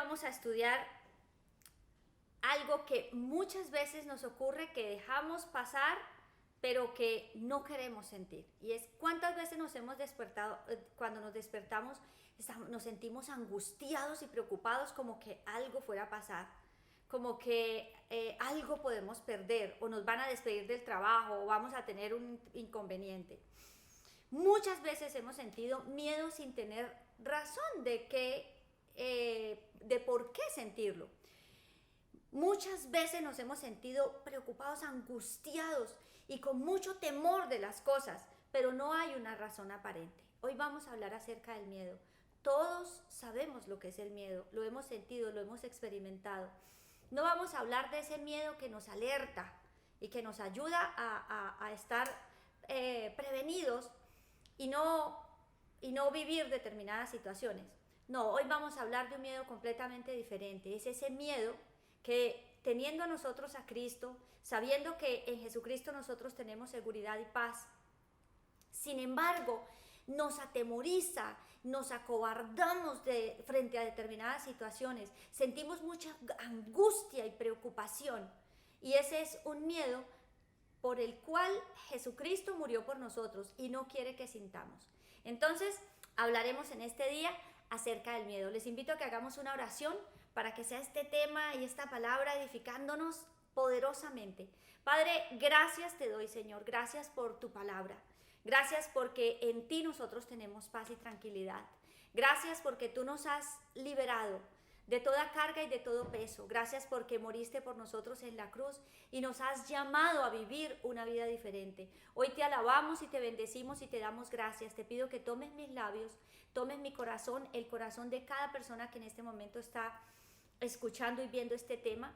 vamos a estudiar algo que muchas veces nos ocurre que dejamos pasar, pero que no queremos sentir. Y es cuántas veces nos hemos despertado, cuando nos despertamos, nos sentimos angustiados y preocupados como que algo fuera a pasar, como que algo podemos perder, o nos van a despedir del trabajo, o vamos a tener un inconveniente. Muchas veces hemos sentido miedo sin tener razón de por qué sentirlo. Muchas veces nos hemos sentido preocupados, angustiados y con mucho temor de las cosas, pero no hay una razón aparente. Hoy vamos a hablar acerca del miedo. Todos sabemos lo que es el miedo, lo hemos sentido, lo hemos experimentado. No vamos a hablar de ese miedo que nos alerta y que nos ayuda a estar prevenidos y no vivir determinadas situaciones. No, hoy vamos a hablar de un miedo completamente diferente. Es ese miedo que teniendo a nosotros a Cristo, sabiendo que en Jesucristo nosotros tenemos seguridad y paz, sin embargo, nos atemoriza, nos acobardamos frente a determinadas situaciones, sentimos mucha angustia y preocupación. Y ese es un miedo por el cual Jesucristo murió por nosotros y no quiere que sintamos. Entonces, hablaremos en este día acerca del miedo. Les invito a que hagamos una oración para que sea este tema y esta palabra edificándonos poderosamente. Padre, gracias te doy, Señor, gracias por tu palabra. Gracias porque en ti nosotros tenemos paz y tranquilidad. Gracias porque tú nos has liberado de toda carga y de todo peso. Gracias porque moriste por nosotros en la cruz y nos has llamado a vivir una vida diferente. Hoy te alabamos y te bendecimos y te damos gracias. Te pido que tomes mis labios, tomes mi corazón, el corazón de cada persona que en este momento está escuchando y viendo este tema.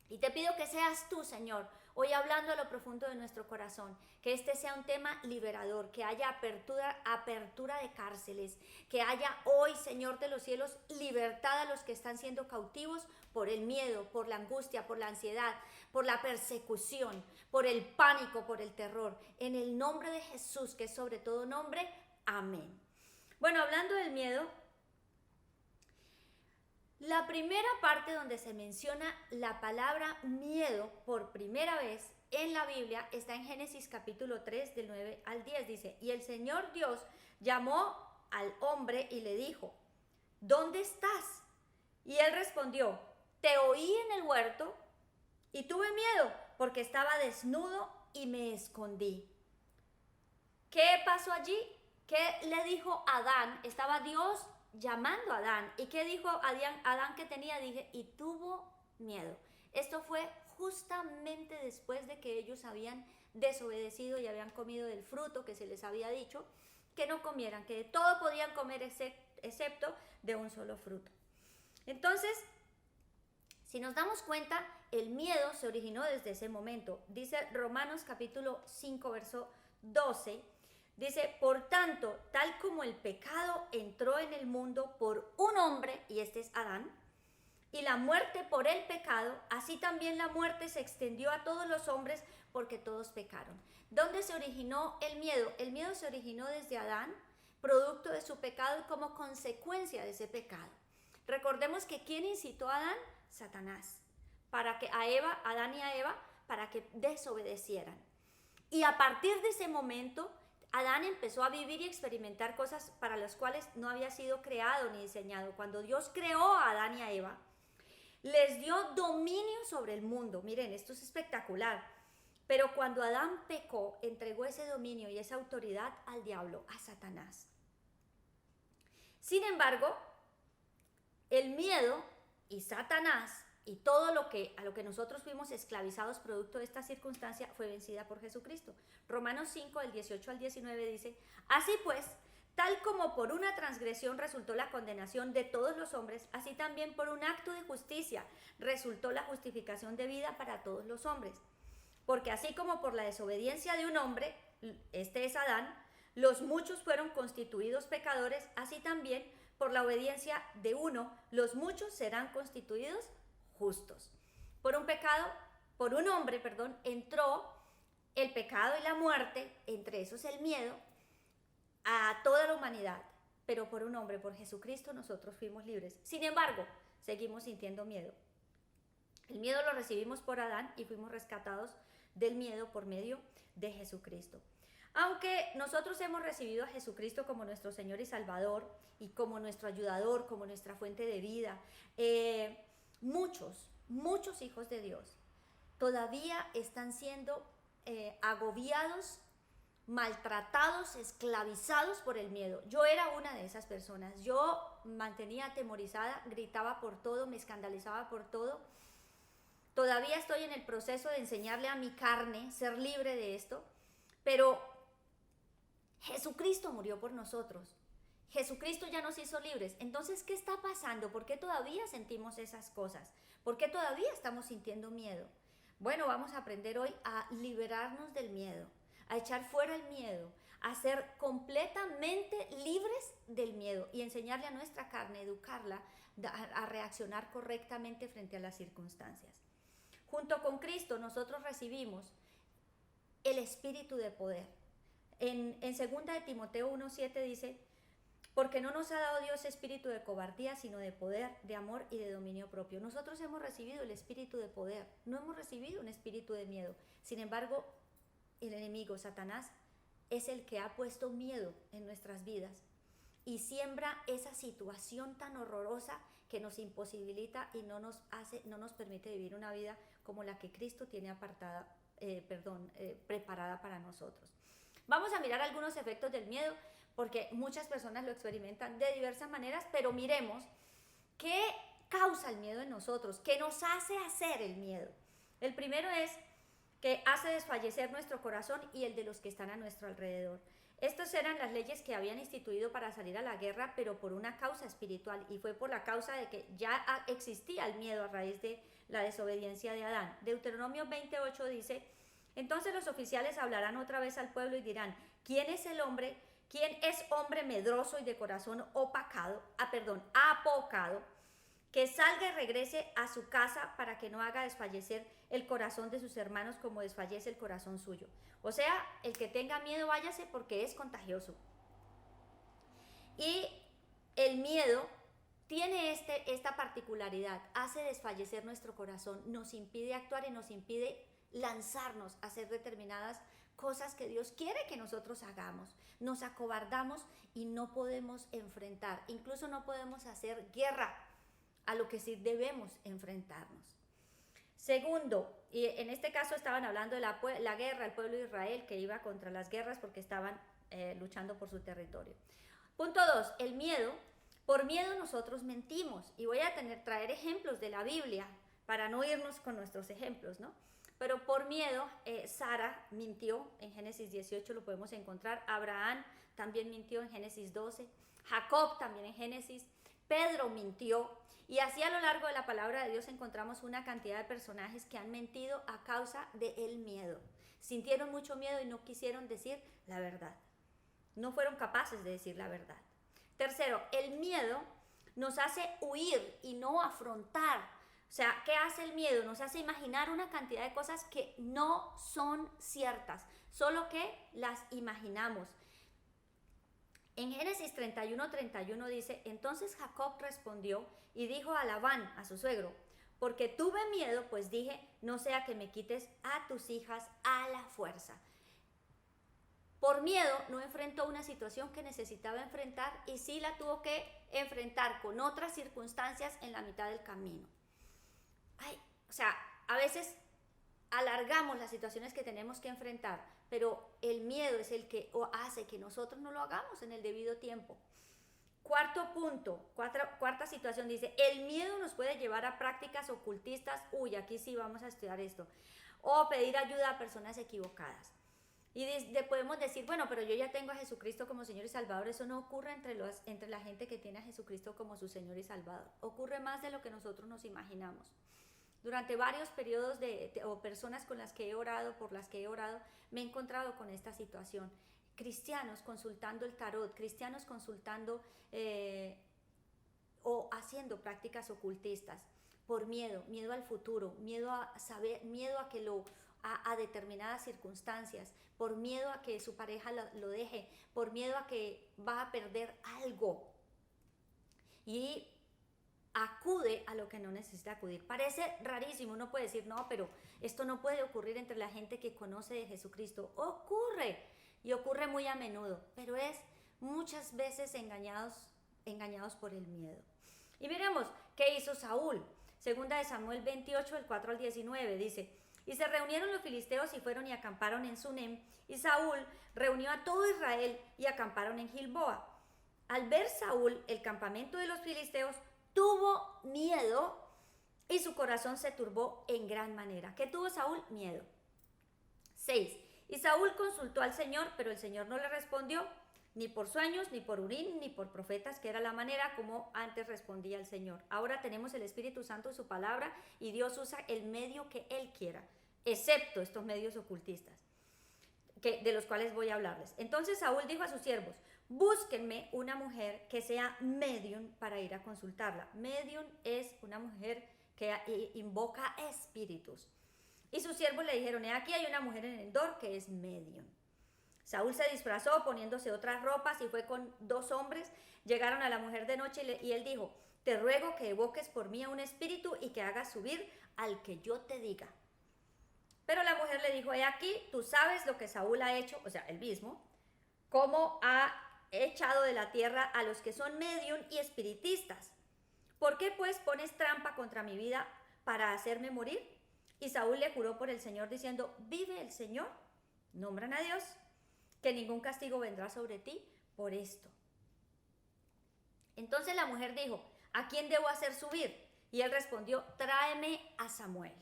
Y te pido que seas tú, Señor, hoy hablando a lo profundo de nuestro corazón, que este sea un tema liberador, que haya apertura de cárceles, que haya hoy, Señor de los cielos, libertad a los que están siendo cautivos por el miedo, por la angustia, por la ansiedad, por la persecución, por el pánico, por el terror. En el nombre de Jesús, que es sobre todo nombre, amén. Bueno, hablando del miedo, la primera parte donde se menciona la palabra miedo por primera vez en la Biblia está en Génesis capítulo 3 del 9 al 10. Dice, y el Señor Dios llamó al hombre y le dijo, ¿dónde estás? Y él respondió, te oí en el huerto y tuve miedo porque estaba desnudo y me escondí. ¿Qué pasó allí? ¿Qué le dijo Adán? Estaba Dios llamando a Adán. ¿Y qué dijo Adán que tenía? Dije, y tuvo miedo. Esto fue justamente después de que ellos habían desobedecido y habían comido del fruto que se les había dicho que no comieran, que de todo podían comer excepto de un solo fruto. Entonces, si nos damos cuenta, el miedo se originó desde ese momento. Dice Romanos capítulo 5, verso 12, dice, por tanto, tal como el pecado entró en el mundo por un hombre, y este es Adán, y la muerte por el pecado, así también la muerte se extendió a todos los hombres porque todos pecaron. ¿Dónde se originó el miedo? El miedo se originó desde Adán, producto de su pecado y como consecuencia de ese pecado. Recordemos que ¿quién incitó a Adán? Satanás, para que Adán y a Eva, para que desobedecieran. Y a partir de ese momento, Adán empezó a vivir y experimentar cosas para las cuales no había sido creado ni diseñado. Cuando Dios creó a Adán y a Eva, les dio dominio sobre el mundo. Miren, esto es espectacular. Pero cuando Adán pecó, entregó ese dominio y esa autoridad al diablo, a Satanás. Sin embargo, el miedo y Satanás y todo a lo que nosotros fuimos esclavizados producto de esta circunstancia fue vencida por Jesucristo. Romanos 5, del 18 al 19 dice, así pues, tal como por una transgresión resultó la condenación de todos los hombres, así también por un acto de justicia resultó la justificación de vida para todos los hombres. Porque así como por la desobediencia de un hombre, este es Adán, los muchos fueron constituidos pecadores, así también por la obediencia de uno, los muchos serán constituidos justos. Por un hombre, entró el pecado y la muerte, entre esos el miedo, a toda la humanidad, pero por un hombre, por Jesucristo, nosotros fuimos libres. Sin embargo, seguimos sintiendo miedo. El miedo lo recibimos por Adán y fuimos rescatados del miedo por medio de Jesucristo. Aunque nosotros hemos recibido a Jesucristo como nuestro Señor y Salvador y como nuestro ayudador, como nuestra fuente de vida, muchos hijos de Dios todavía están siendo agobiados, maltratados, esclavizados por el miedo. Yo era una de esas personas. Yo mantenía atemorizada, gritaba por todo, me escandalizaba por todo. Todavía estoy en el proceso de enseñarle a mi carne ser libre de esto, pero Jesucristo murió por nosotros. Jesucristo ya nos hizo libres. Entonces, ¿qué está pasando? ¿Por qué todavía sentimos esas cosas? ¿Por qué todavía estamos sintiendo miedo? Bueno, vamos a aprender hoy a liberarnos del miedo, a echar fuera el miedo, a ser completamente libres del miedo y enseñarle a nuestra carne, educarla a reaccionar correctamente frente a las circunstancias. Junto con Cristo nosotros recibimos el espíritu de poder. En 2 de Timoteo 1:7 dice, porque no nos ha dado Dios espíritu de cobardía, sino de poder, de amor y de dominio propio. Nosotros hemos recibido el espíritu de poder, no hemos recibido un espíritu de miedo. Sin embargo, el enemigo, Satanás, es el que ha puesto miedo en nuestras vidas y siembra esa situación tan horrorosa que nos imposibilita y no nos permite vivir una vida como la que Cristo tiene preparada para nosotros. Vamos a mirar algunos efectos del miedo, porque muchas personas lo experimentan de diversas maneras, pero miremos qué causa el miedo en nosotros, qué nos hace hacer el miedo. El primero es que hace desfallecer nuestro corazón y el de los que están a nuestro alrededor. Estas eran las leyes que habían instituido para salir a la guerra, pero por una causa espiritual, y fue por la causa de que ya existía el miedo a raíz de la desobediencia de Adán. Deuteronomio 28 dice, entonces los oficiales hablarán otra vez al pueblo y dirán, ¿quién es hombre medroso y de corazón apocado, que salga y regrese a su casa para que no haga desfallecer el corazón de sus hermanos como desfallece el corazón suyo? O sea, el que tenga miedo váyase porque es contagioso. Y el miedo tiene esta particularidad, hace desfallecer nuestro corazón, nos impide actuar y nos impide lanzarnos a hacer determinadas cosas que Dios quiere que nosotros hagamos. Nos acobardamos y no podemos enfrentar, incluso no podemos hacer guerra a lo que sí debemos enfrentarnos. Segundo, y en este caso estaban hablando de la guerra, el pueblo de Israel que iba contra las guerras porque estaban luchando por su territorio. Punto 2, el miedo. Por miedo nosotros mentimos, y voy a traer ejemplos de la Biblia para no irnos con nuestros ejemplos, ¿no? Pero por miedo, Sara mintió, en Génesis 18 lo podemos encontrar, Abraham también mintió en Génesis 12, Jacob también en Génesis, Pedro mintió, y así a lo largo de la palabra de Dios encontramos una cantidad de personajes que han mentido a causa del miedo. Sintieron mucho miedo y no quisieron decir la verdad. No fueron capaces de decir la verdad. Tercero, el miedo nos hace huir y no afrontar. O sea, ¿qué hace el miedo? Nos hace imaginar una cantidad de cosas que no son ciertas, solo que las imaginamos. En Génesis 31:31 dice, entonces Jacob respondió y dijo a Labán, a su suegro, porque tuve miedo, pues dije, no sea que me quites a tus hijas a la fuerza. Por miedo no enfrentó una situación que necesitaba enfrentar y sí la tuvo que enfrentar con otras circunstancias en la mitad del camino. A veces alargamos las situaciones que tenemos que enfrentar, pero el miedo es el que hace que nosotros no lo hagamos en el debido tiempo. Cuarto punto, cuarta situación dice, el miedo nos puede llevar a prácticas ocultistas, aquí sí vamos a estudiar esto, o pedir ayuda a personas equivocadas. Y podemos decir, bueno, pero yo ya tengo a Jesucristo como Señor y Salvador. Eso no ocurre entre la gente que tiene a Jesucristo como su Señor y Salvador. Ocurre más de lo que nosotros nos imaginamos. Durante varios periodos o personas con las que he orado, por las que he orado, me he encontrado con esta situación. Cristianos consultando el tarot, cristianos consultando o haciendo prácticas ocultistas por miedo al futuro, miedo a saber, miedo a que a determinadas circunstancias, por miedo a que su pareja lo deje, por miedo a que va a perder algo. Y acude a lo que no necesita acudir. Parece rarísimo, uno puede decir, no, pero esto no puede ocurrir entre la gente que conoce de Jesucristo. Ocurre, y ocurre muy a menudo, pero es muchas veces engañados por el miedo. Y miremos qué hizo Saúl. Segunda de Samuel 28, del 4 al 19, dice: y se reunieron los filisteos y fueron y acamparon en Sunem, y Saúl reunió a todo Israel y acamparon en Gilboa. Al ver Saúl el campamento de los filisteos, tuvo miedo y su corazón se turbó en gran manera. ¿Qué tuvo Saúl? Miedo. 6. Y Saúl consultó al Señor, pero el Señor no le respondió, ni por sueños, ni por Urim, ni por profetas, que era la manera como antes respondía el Señor. Ahora tenemos el Espíritu Santo en su palabra y Dios usa el medio que Él quiera, excepto estos medios ocultistas, de los cuales voy a hablarles. Entonces Saúl dijo a sus siervos: búsquenme una mujer que sea medium para ir a consultarla. Medium es una mujer que invoca espíritus. Y sus siervos le dijeron: he aquí hay una mujer en Endor que es medium. Saúl se disfrazó poniéndose otras ropas y fue con 2 hombres. Llegaron a la mujer de noche y él dijo: te ruego que evoques por mí a un espíritu y que hagas subir al que yo te diga. Pero la mujer le dijo: he aquí, tú sabes lo que Saúl ha hecho, o sea, él mismo, cómo ha echado de la tierra a los que son medium y espiritistas. ¿Por qué pues pones trampa contra mi vida para hacerme morir? Y Saúl le juró por el Señor diciendo: vive el Señor, nombran a Dios, que ningún castigo vendrá sobre ti por esto. Entonces la mujer dijo: ¿a quién debo hacer subir? Y él respondió: tráeme a Samuel.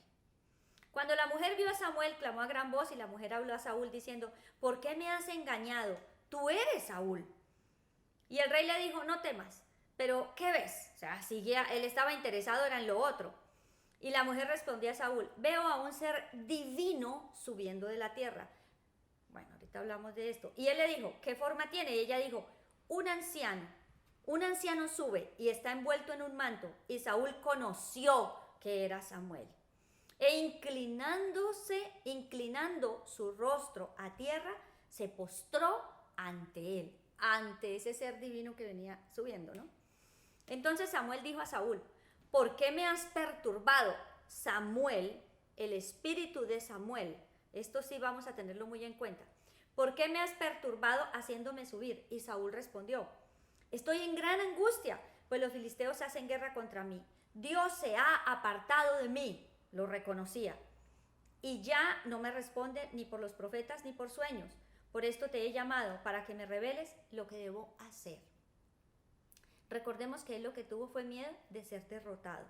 Cuando la mujer vio a Samuel, clamó a gran voz, y la mujer habló a Saúl diciendo: ¿por qué me has engañado? Tú eres Saúl. Y el rey le dijo: no temas, pero ¿qué ves? O sea, él estaba interesado, era en lo otro. Y la mujer respondió a Saúl: veo a un ser divino subiendo de la tierra. Bueno, ahorita hablamos de esto. Y él le dijo: ¿qué forma tiene? Y ella dijo: un anciano sube y está envuelto en un manto. Y Saúl conoció que era Samuel. E inclinando su rostro a tierra, se postró ante él, ante ese ser divino que venía subiendo, ¿no? Entonces Samuel dijo a Saúl: ¿por qué me has perturbado? Samuel, el espíritu de Samuel, esto sí vamos a tenerlo muy en cuenta. ¿Por qué me has perturbado haciéndome subir? Y Saúl respondió: estoy en gran angustia, pues los filisteos hacen guerra contra mí. Dios se ha apartado de mí, lo reconocía, y ya no me responde ni por los profetas ni por sueños. Por esto te he llamado, para que me reveles lo que debo hacer. Recordemos que él lo que tuvo fue miedo de ser derrotado,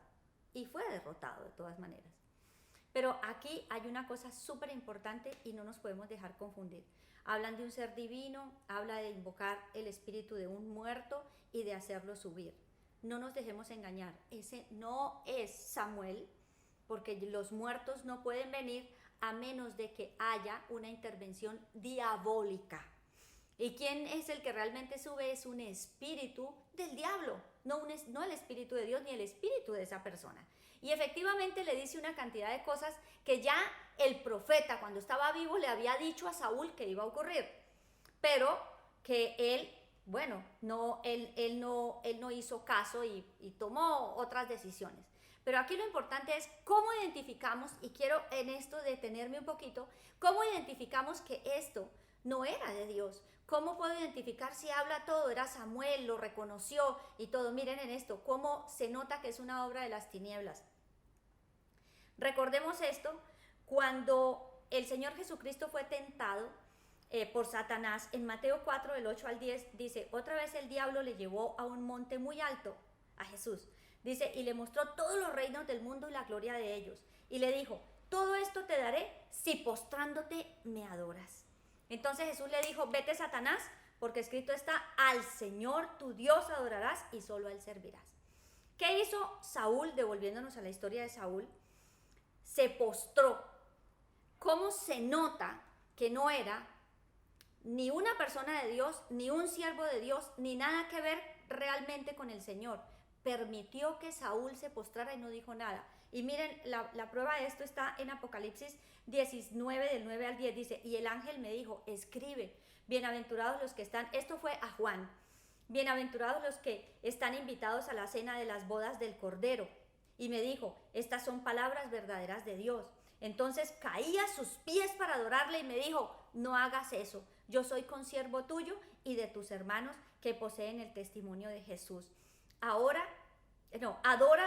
y fue derrotado de todas maneras. Pero aquí hay una cosa súper importante y no nos podemos dejar confundir. Hablan de un ser divino, habla de invocar el espíritu de un muerto y de hacerlo subir. No nos dejemos engañar, ese no es Samuel, porque los muertos no pueden venir a menos de que haya una intervención diabólica. ¿Y quién es el que realmente sube? Es un espíritu del diablo, no el espíritu de Dios ni el espíritu de esa persona. Y efectivamente le dice una cantidad de cosas que ya el profeta, cuando estaba vivo, le había dicho a Saúl que iba a ocurrir, pero que él, bueno, él no hizo caso y tomó otras decisiones. Pero aquí lo importante es cómo identificamos, y quiero en esto detenerme un poquito, cómo identificamos que esto no era de Dios. ¿Cómo puedo identificar si habla todo? Era Samuel, lo reconoció y todo. Miren en esto, cómo se nota que es una obra de las tinieblas. Recordemos esto, cuando el Señor Jesucristo fue tentado por Satanás, en Mateo 4, del 8 al 10, dice: otra vez el diablo le llevó a un monte muy alto, a Jesús. Dice: y le mostró todos los reinos del mundo y la gloria de ellos. Y le dijo: todo esto te daré si postrándote me adoras. Entonces Jesús le dijo: vete, Satanás, porque escrito está: al Señor tu Dios adorarás y solo a él servirás. ¿Qué hizo Saúl? Devolviéndonos a la historia de Saúl, se postró. ¿Cómo se nota que no era ni una persona de Dios, ni un siervo de Dios, ni nada que ver realmente con el Señor? Permitió que Saúl se postrara y no dijo nada. Y miren, la prueba de esto está en Apocalipsis 19, del 9 al 10. Dice: y el ángel me dijo: escribe, bienaventurados los que están, esto fue a Juan, bienaventurados los que están invitados a la cena de las bodas del Cordero. Y me dijo, estas son palabras verdaderas de Dios. Entonces caí a sus pies para adorarle y me dijo, no hagas eso, yo soy consiervo tuyo y de tus hermanos que poseen el testimonio de Jesús. Adora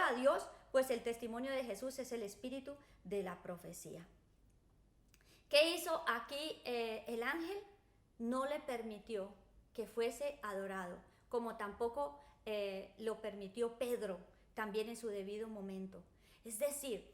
a Dios, pues el testimonio de Jesús es el espíritu de la profecía. ¿Qué hizo aquí el ángel? No le permitió que fuese adorado, como tampoco lo permitió Pedro, también en su debido momento. Es decir,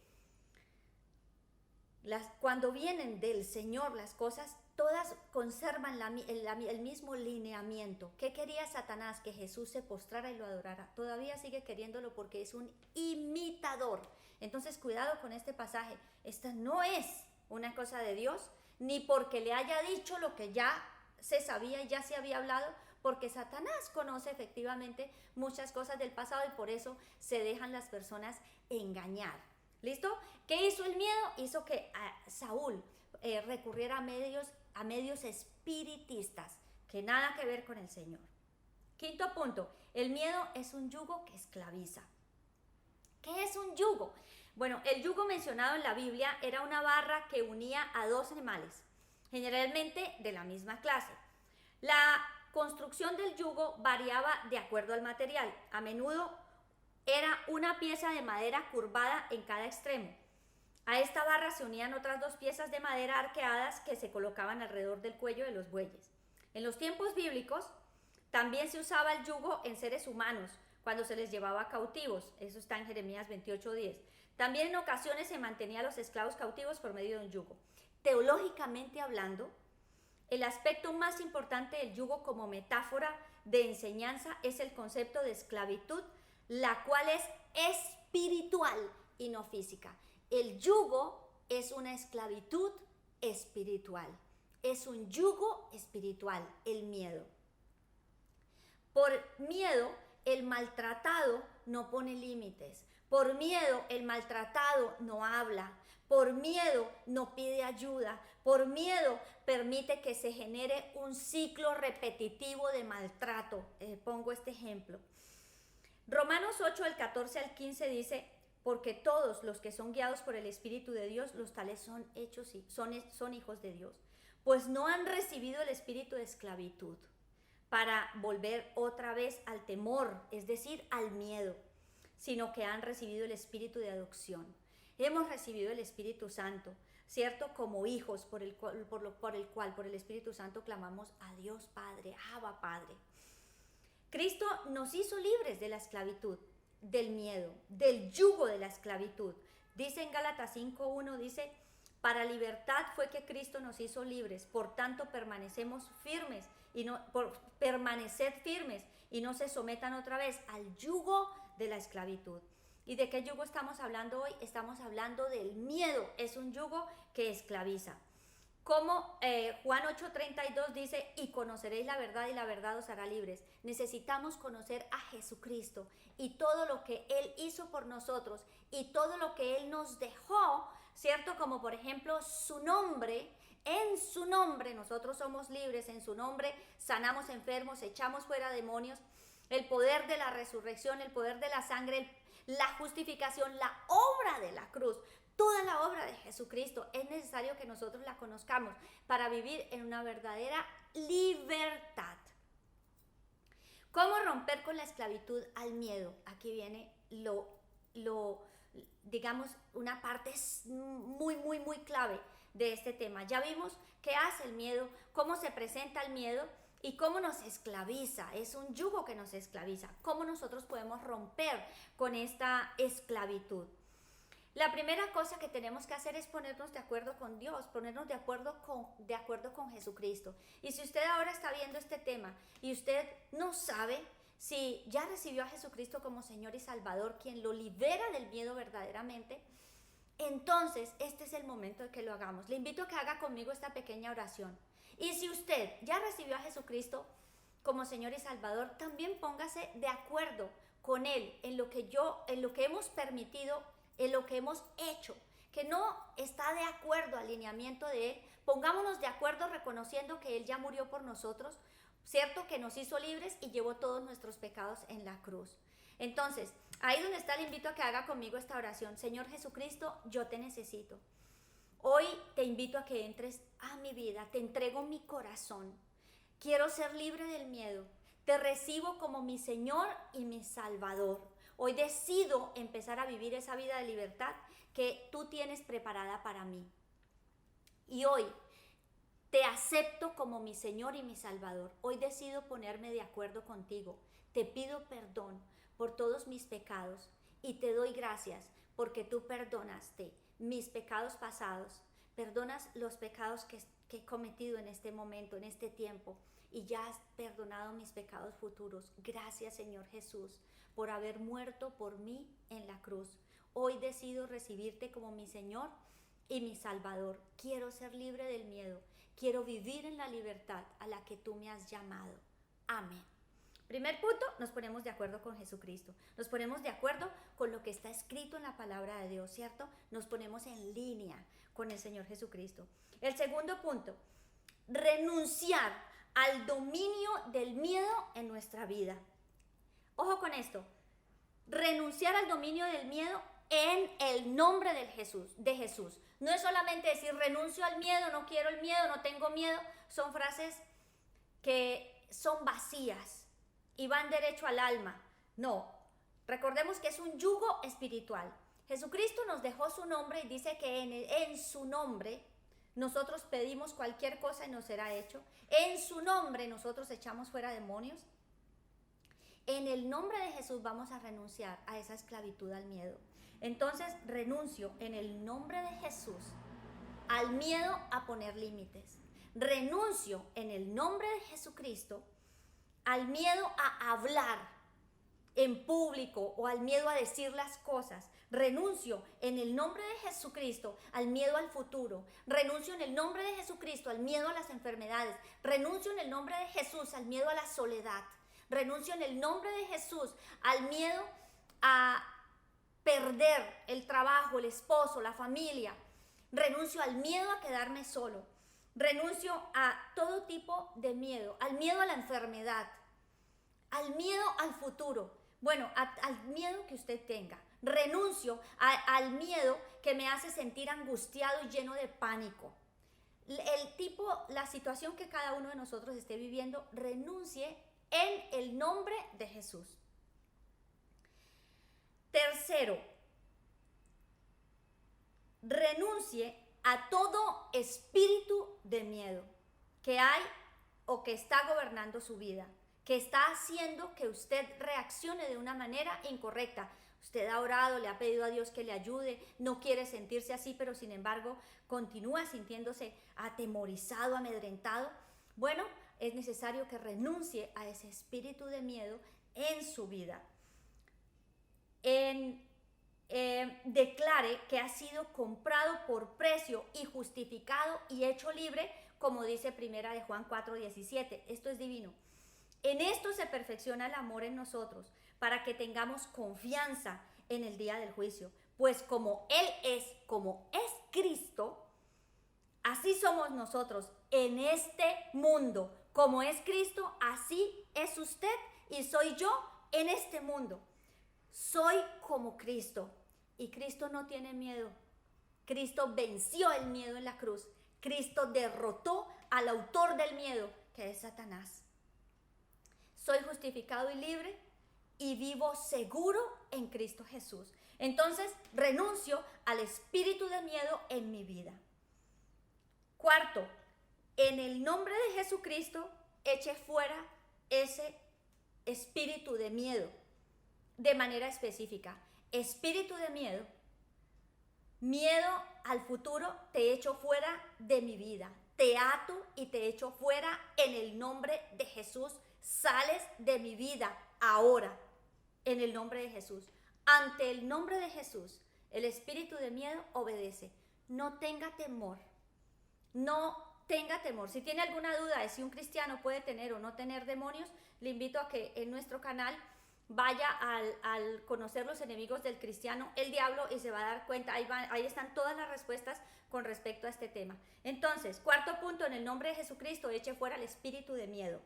cuando vienen del Señor las cosas, todas conservan el mismo lineamiento. ¿Qué quería Satanás? Que Jesús se postrara y lo adorara. Todavía sigue queriéndolo porque es un imitador. Entonces, cuidado con este pasaje. Esta no es una cosa de Dios, ni porque le haya dicho lo que ya se sabía y ya se había hablado, porque Satanás conoce efectivamente muchas cosas del pasado y por eso se dejan las personas engañar. ¿Listo? ¿Qué hizo el miedo? Hizo que Saúl recurriera a medios espiritistas, que nada que ver con el Señor. Quinto punto, el miedo es un yugo que esclaviza. ¿Qué es un yugo? Bueno, el yugo mencionado en la Biblia era una barra que unía a dos animales, generalmente de la misma clase. La construcción del yugo variaba de acuerdo al material. A menudo era una pieza de madera curvada en cada extremo. A esta barra se unían otras dos piezas de madera arqueadas que se colocaban alrededor del cuello de los bueyes. En los tiempos bíblicos también se usaba el yugo en seres humanos cuando se les llevaba cautivos. Eso está en Jeremías 28:10. También en ocasiones se mantenía a los esclavos cautivos por medio de un yugo. Teológicamente hablando, el aspecto más importante del yugo como metáfora de enseñanza es el concepto de esclavitud, la cual es espiritual y no física. El yugo es una esclavitud espiritual. Es un yugo espiritual, el miedo. Por miedo, el maltratado no pone límites. Por miedo, el maltratado no habla. Por miedo, no pide ayuda. Por miedo, permite que se genere un ciclo repetitivo de maltrato. Pongo este ejemplo. Romanos 8, del 14 al 15 dice, porque todos los que son guiados por el Espíritu de Dios, los tales son hechos y son hijos de Dios, pues no han recibido el espíritu de esclavitud para volver otra vez al temor, es decir, al miedo, sino que han recibido el espíritu de adopción. Hemos recibido el Espíritu Santo, ¿cierto? Como hijos por el cual por el Espíritu Santo clamamos a Dios Padre, Abba Padre. Cristo nos hizo libres de la esclavitud, del miedo, del yugo de la esclavitud. Dice en Gálatas 5:1, dice, para libertad fue que Cristo nos hizo libres, por tanto permaneced firmes y no se sometan otra vez al yugo de la esclavitud. ¿Y de qué yugo estamos hablando hoy? Estamos hablando del miedo, es un yugo que esclaviza. Como Juan 8:32 dice, y conoceréis la verdad y la verdad os hará libres. Necesitamos conocer a Jesucristo y todo lo que Él hizo por nosotros y todo lo que Él nos dejó, ¿cierto? Como por ejemplo su nombre, en su nombre nosotros somos libres, en su nombre sanamos enfermos, echamos fuera demonios, el poder de la resurrección, el poder de la sangre, la justificación, la obra de la cruz. Toda la obra de Jesucristo es necesario que nosotros la conozcamos para vivir en una verdadera libertad. ¿Cómo romper con la esclavitud al miedo? Aquí viene digamos, una parte muy clave de este tema. Ya vimos qué hace el miedo, cómo se presenta el miedo y cómo nos esclaviza. Es un yugo que nos esclaviza. ¿Cómo nosotros podemos romper con esta esclavitud? La primera cosa que tenemos que hacer es ponernos de acuerdo con Dios, ponernos de acuerdo con Jesucristo. Y si usted ahora está viendo este tema y usted no sabe si ya recibió a Jesucristo como Señor y Salvador, quien lo libera del miedo verdaderamente, entonces este es el momento de que lo hagamos. Le invito a que haga conmigo esta pequeña oración. Y si usted ya recibió a Jesucristo como Señor y Salvador, también póngase de acuerdo con Él en lo que hemos permitido, en lo que hemos hecho, que no está de acuerdo al lineamiento de Él. Pongámonos de acuerdo reconociendo que Él ya murió por nosotros, ¿cierto? Que nos hizo libres y llevó todos nuestros pecados en la cruz. Entonces, ahí donde está, le invito a que haga conmigo esta oración. Señor Jesucristo, yo te necesito. Hoy te invito a que entres a mi vida, te entrego mi corazón. Quiero ser libre del miedo. Te recibo como mi Señor y mi Salvador. Hoy decido empezar a vivir esa vida de libertad que tú tienes preparada para mí. Y hoy te acepto como mi Señor y mi Salvador. Hoy decido ponerme de acuerdo contigo. Te pido perdón por todos mis pecados y te doy gracias porque tú perdonaste mis pecados pasados, perdonas los pecados que he cometido en este momento, en este tiempo, y ya has perdonado mis pecados futuros. Gracias, Señor Jesús, por haber muerto por mí en la cruz. Hoy decido recibirte como mi Señor y mi Salvador. Quiero ser libre del miedo. Quiero vivir en la libertad a la que tú me has llamado. Amén. Primer punto, nos ponemos de acuerdo con Jesucristo. Nos ponemos de acuerdo con lo que está escrito en la palabra de Dios, ¿cierto? Nos ponemos en línea con el Señor Jesucristo. El segundo punto, renunciar al dominio del miedo en nuestra vida. Ojo con esto, renunciar al dominio del miedo en el nombre de Jesús. No es solamente decir renuncio al miedo, no quiero el miedo, no tengo miedo. Son frases que son vacías y van derecho al alma. No, recordemos que es un yugo espiritual. Jesucristo nos dejó su nombre y dice que en su nombre nosotros pedimos cualquier cosa y nos será hecho. En su nombre nosotros echamos fuera demonios. En el nombre de Jesús vamos a renunciar a esa esclavitud al miedo. Entonces renuncio en el nombre de Jesús al miedo a poner límites. Renuncio en el nombre de Jesucristo al miedo a hablar en público o al miedo a decir las cosas. Renuncio en el nombre de Jesucristo al miedo al futuro. Renuncio en el nombre de Jesucristo al miedo a las enfermedades. Renuncio en el nombre de Jesús al miedo a la soledad. Renuncio en el nombre de Jesús al miedo a perder el trabajo, el esposo, la familia. Renuncio al miedo a quedarme solo. Renuncio a todo tipo de miedo, al miedo a la enfermedad, al miedo al futuro. Bueno, al miedo que usted tenga. Renuncio al miedo que me hace sentir angustiado y lleno de pánico. La situación que cada uno de nosotros esté viviendo, renuncie en el nombre de Jesús. Tercero, renuncie a todo espíritu de miedo que hay o que está gobernando su vida, que está haciendo que usted reaccione de una manera incorrecta. Usted ha orado, le ha pedido a Dios que le ayude, no quiere sentirse así, pero sin embargo continúa sintiéndose atemorizado, amedrentado. Bueno, es necesario que renuncie a ese espíritu de miedo en su vida. Declare que ha sido comprado por precio y justificado y hecho libre, como dice primera de Juan 4:17. Esto es divino. En esto se perfecciona el amor en nosotros, para que tengamos confianza en el día del juicio. Pues como es Cristo, así somos nosotros en este mundo. Como es Cristo, así es usted y soy yo en este mundo. Soy como Cristo. Y Cristo no tiene miedo. Cristo venció el miedo en la cruz. Cristo derrotó al autor del miedo, que es Satanás. Soy justificado y libre y vivo seguro en Cristo Jesús. Entonces renuncio al espíritu de miedo en mi vida. Cuarto, en el nombre de Jesucristo, eche fuera ese espíritu de miedo de manera específica. Espíritu de miedo, miedo al futuro, te echo fuera de mi vida. Te ato y te echo fuera en el nombre de Jesús. Sales de mi vida ahora en el nombre de Jesús. Ante el nombre de Jesús, el espíritu de miedo obedece. No tenga temor. No tenga temor. Si tiene alguna duda de si un cristiano puede tener o no tener demonios, le invito a que en nuestro canal vaya al conocer los enemigos del cristiano, el diablo, y se va a dar cuenta, ahí están todas las respuestas con respecto a este tema. Entonces, cuarto punto, en el nombre de Jesucristo, eche fuera el espíritu de miedo.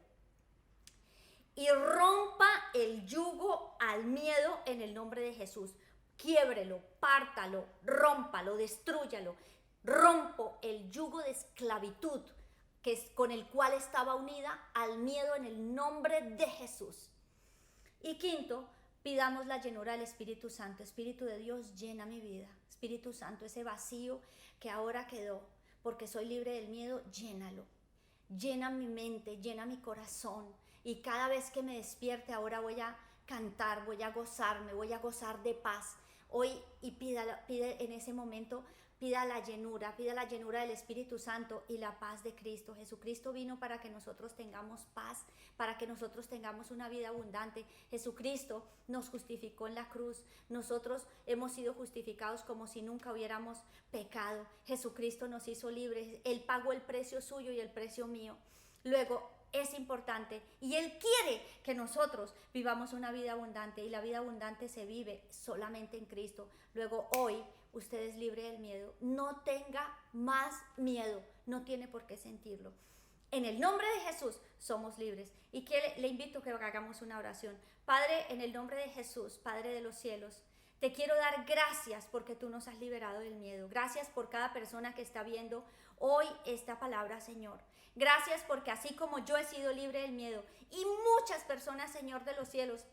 y rompa el yugo al miedo en el nombre de Jesús. Quiébrelo, pártalo, rómpalo, destrúyalo. Rompo el yugo de esclavitud con el cual estaba unida al miedo en el nombre de Jesús. Y quinto, pidamos la llenura del Espíritu Santo. Espíritu de Dios, llena mi vida. Espíritu Santo, ese vacío que ahora quedó, porque soy libre del miedo, llénalo. Llena mi mente, llena mi corazón. Y cada vez que me despierte, ahora voy a cantar, voy a gozarme, voy a gozar de paz. Hoy, y pide en ese momento, pida la llenura del Espíritu Santo y la paz de Cristo. Jesucristo vino para que nosotros tengamos paz, para que nosotros tengamos una vida abundante. Jesucristo nos justificó en la cruz. Nosotros hemos sido justificados como si nunca hubiéramos pecado. Jesucristo nos hizo libres. Él pagó el precio suyo y el precio mío. Luego, es importante y Él quiere que nosotros vivamos una vida abundante, y la vida abundante se vive solamente en Cristo. Luego, hoy usted es libre del miedo. No tenga más miedo, no tiene por qué sentirlo. En el nombre de Jesús somos libres. Y que le invito a que hagamos una oración. Padre, en el nombre de Jesús, Padre de los cielos, te quiero dar gracias porque tú nos has liberado del miedo. Gracias por cada persona que está viendo hoy esta palabra, Señor. Gracias porque así como yo he sido libre del miedo, y muchas personas, Señor de los cielos,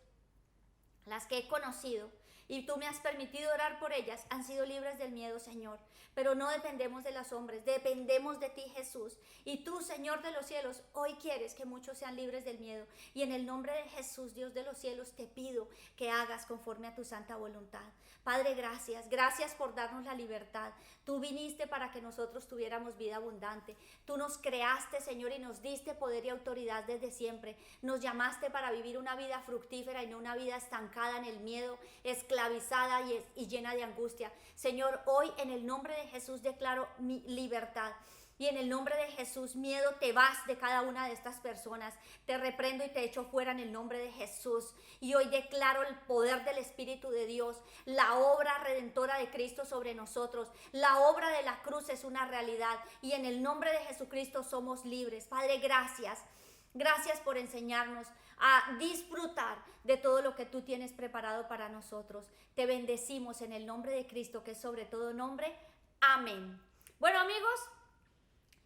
las que he conocido, y tú me has permitido orar por ellas, han sido libres del miedo, Señor. Pero no dependemos de los hombres, dependemos de ti, Jesús. Y tú, Señor de los cielos, hoy quieres que muchos sean libres del miedo. Y en el nombre de Jesús, Dios de los cielos, te pido que hagas conforme a tu santa voluntad. Padre, gracias. Gracias por darnos la libertad. Tú viniste para que nosotros tuviéramos vida abundante. Tú nos creaste, Señor, y nos diste poder y autoridad desde siempre. Nos llamaste para vivir una vida fructífera y no una vida estancada en el miedo, esclavizada y llena de angustia. Señor, hoy en el nombre de Jesús declaro mi libertad. Y en el nombre de Jesús, miedo, te vas de cada una de estas personas. Te reprendo y te echo fuera en el nombre de Jesús. Y hoy declaro el poder del Espíritu de Dios, la obra redentora de Cristo sobre nosotros. La obra de la cruz es una realidad. Y en el nombre de Jesucristo somos libres. Padre, gracias. Gracias por enseñarnos a disfrutar de todo lo que tú tienes preparado para nosotros. Te bendecimos en el nombre de Cristo, que es sobre todo nombre. Amén. Bueno, amigos,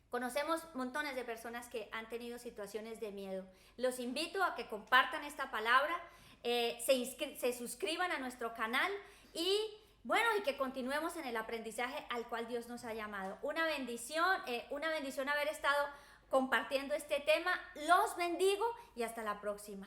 conocemos montones de personas que han tenido situaciones de miedo. Los invito a que compartan esta palabra, se suscriban a nuestro canal y que continuemos en el aprendizaje al cual Dios nos ha llamado. Una bendición haber estado compartiendo este tema. Los bendigo y hasta la próxima.